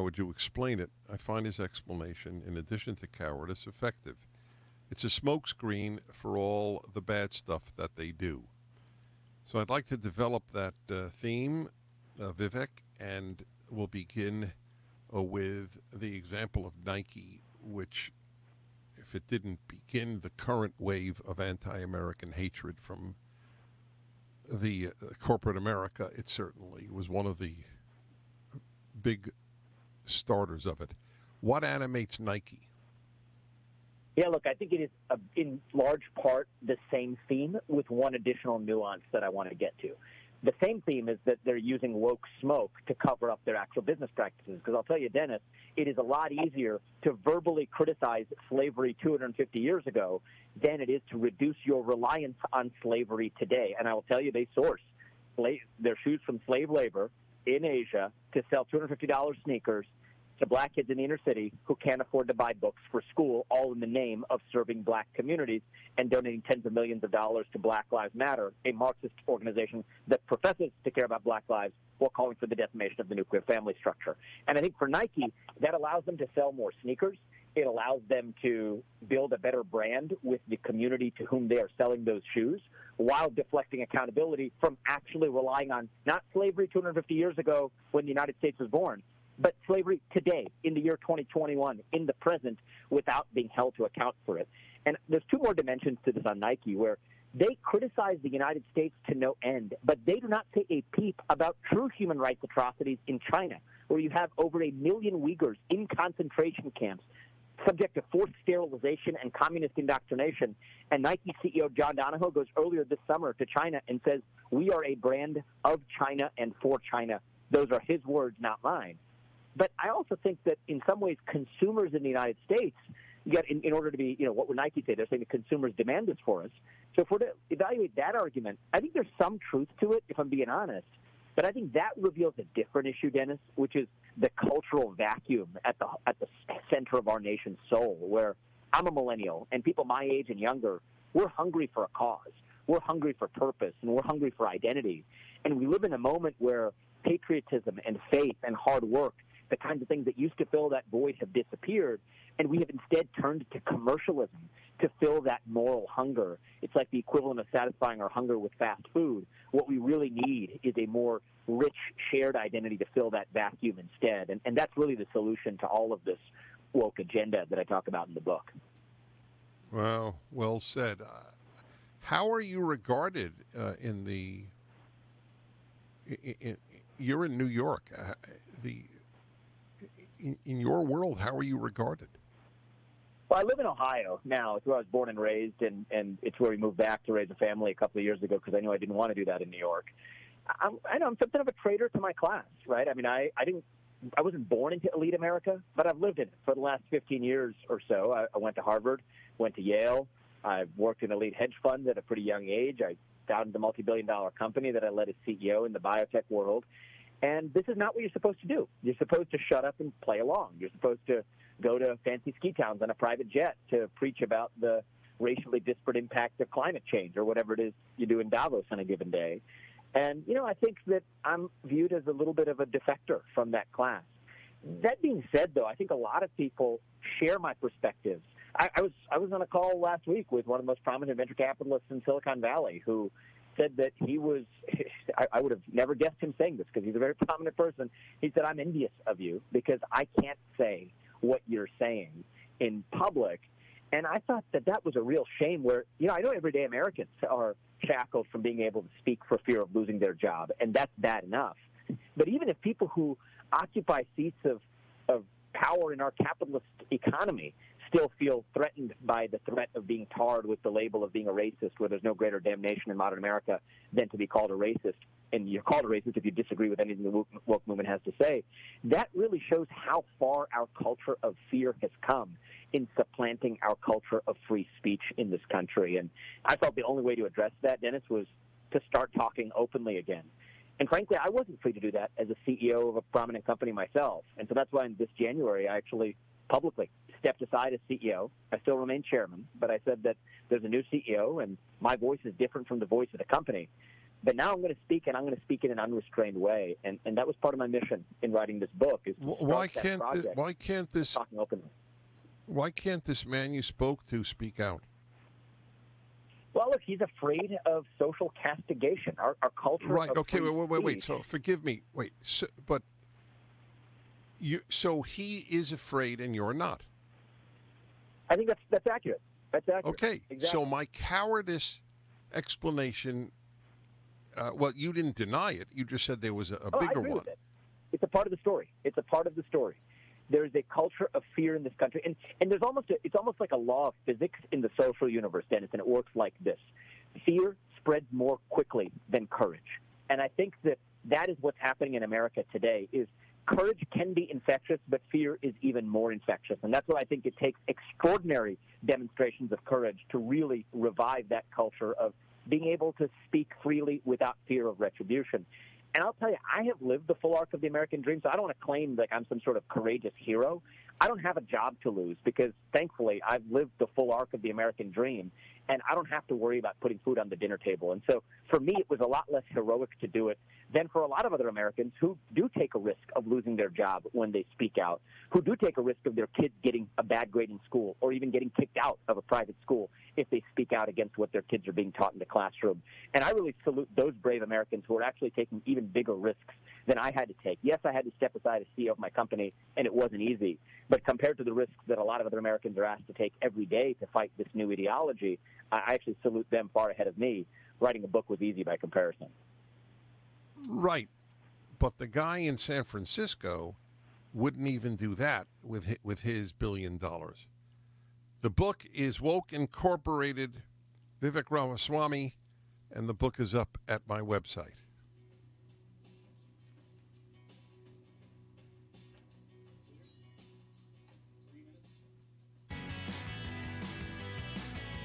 would you explain it, I find his explanation, in addition to cowardice, effective. It's a smokescreen for all the bad stuff that they do. So I'd like to develop that theme, Vivek, and we'll begin with the example of Nike, which, if it didn't begin the current wave of anti-American hatred from the corporate America, it certainly was one of the big starters of it. What animates Nike? Yeah, look, I think it is in large part the same theme with one additional nuance that I want to get to. The same theme is that they're using woke smoke to cover up their actual business practices. Because I'll tell you, Dennis, it is a lot easier to verbally criticize slavery 250 years ago than it is to reduce your reliance on slavery today. And I will tell you, they source their shoes from slave labor in Asia to sell $250 sneakers to black kids in the inner city who can't afford to buy books for school, all in the name of serving black communities and donating tens of millions of dollars to Black Lives Matter, a Marxist organization that professes to care about black lives while calling for the decimation of the nuclear family structure. And I think for Nike, that allows them to sell more sneakers. It allows them to build a better brand with the community to whom they are selling those shoes, while deflecting accountability from actually relying on not slavery 250 years ago when the United States was born, but slavery today, in the year 2021, in the present, without being held to account for it. And there's two more dimensions to this on Nike, where they criticize the United States to no end, but they do not say a peep about true human rights atrocities in China, where you have over 1 million Uyghurs in concentration camps, subject to forced sterilization and communist indoctrination. And Nike CEO John Donahoe goes earlier this summer to China and says, "We are a brand of China and for China." Those are his words, not mine. But I also think that in some ways consumers in the United States, yet in order to be, what would Nike say? They're saying the consumers demand this for us. So if we're to evaluate that argument, I think there's some truth to it, if I'm being honest. But I think that reveals a different issue, Dennis, which is the cultural vacuum at the center of our nation's soul, where I'm a millennial, and people my age and younger, we're hungry for a cause. We're hungry for purpose, and we're hungry for identity. And we live in a moment where patriotism and faith and hard work, the kinds of things that used to fill that void, have disappeared, and we have instead turned to commercialism to fill that moral hunger. It's like the equivalent of satisfying our hunger with fast food. What we really need is a more rich, shared identity to fill that vacuum instead, and that's really the solution to all of this woke agenda that I talk about in the book. Well, well said. How are you regarded you're in New York. In your world, how are you regarded? Well, I live in Ohio now. It's where I was born and raised, and it's where we moved back to raise a family a couple of years ago because I knew I didn't want to do that in New York. I know I'm something of a traitor to my class, right? I mean, I wasn't born into elite America, but I've lived in it for the last 15 years or so. I went to Harvard, went to Yale. I've worked in elite hedge funds at a pretty young age. I founded a multi-billion-dollar company that I led as CEO in the biotech world. And this is not what you're supposed to do. You're supposed to shut up and play along. You're supposed to go to fancy ski towns on a private jet to preach about the racially disparate impact of climate change or whatever it is you do in Davos on a given day. And, I think that I'm viewed as a little bit of a defector from that class. That being said, though, I think a lot of people share my perspectives. I was on a call last week with one of the most prominent venture capitalists in Silicon Valley who said that he was, I would have never guessed him saying this because he's a very prominent person. He said, "I'm envious of you because I can't say what you're saying in public." And I thought that was a real shame where, I know everyday Americans are shackled from being able to speak for fear of losing their job, and that's bad enough. But even if people who occupy seats of power in our capitalist economy still feel threatened by the threat of being tarred with the label of being a racist, where there's no greater damnation in modern America than to be called a racist, and you're called a racist if you disagree with anything the woke movement has to say, that really shows how far our culture of fear has come in supplanting our culture of free speech in this country. And I felt the only way to address that, Dennis, was to start talking openly again. And frankly, I wasn't free to do that as a CEO of a prominent company myself. And so that's why in this January, I actually publicly stepped aside as CEO. I still remain chairman, but I said that there's a new CEO and my voice is different from the voice of the company. But now I'm going to speak, and I'm going to speak in an unrestrained way. And that was part of my mission in writing this book. Is to Why can't this talking openly. Why can't this man you spoke to speak out? Well, look, he's afraid of social castigation. Our culture. Right. Of Okay. free Wait. speech- So forgive me. Wait. But so he is afraid, and you're not. I think that's accurate. That's accurate. Okay. Exactly. So my cowardice explanation. Well, you didn't deny it. You just said there was a I bigger agree one. with it. It's a part of the story. It's a part of the story. There is a culture of fear in this country, and there's it's almost like a law of physics in the social universe, Dennis, and it works like this: fear spreads more quickly than courage, and I think that is what's happening in America today. Is courage can be infectious, but fear is even more infectious, and that's why I think it takes extraordinary demonstrations of courage to really revive that culture of being able to speak freely without fear of retribution. And I'll tell you, I have lived the full arc of the American dream, so I don't want to claim like I'm some sort of courageous hero. I don't have a job to lose because, thankfully, I've lived the full arc of the American dream, and I don't have to worry about putting food on the dinner table. And so, for me, it was a lot less heroic to do it than for a lot of other Americans who do take a risk of losing their job when they speak out, who do take a risk of their kids getting a bad grade in school or even getting kicked out of a private school if they speak out against what their kids are being taught in the classroom. And I really salute those brave Americans who are actually taking even bigger risks than I had to take. Yes, I had to step aside as CEO of my company, and it wasn't easy. But compared to the risks that a lot of other Americans are asked to take every day to fight this new ideology, I actually salute them far ahead of me. Writing a book was easy by comparison. Right. But the guy in San Francisco wouldn't even do that with his $1 billion. The book is Woke Incorporated, Vivek Ramaswamy, and the book is up at my website.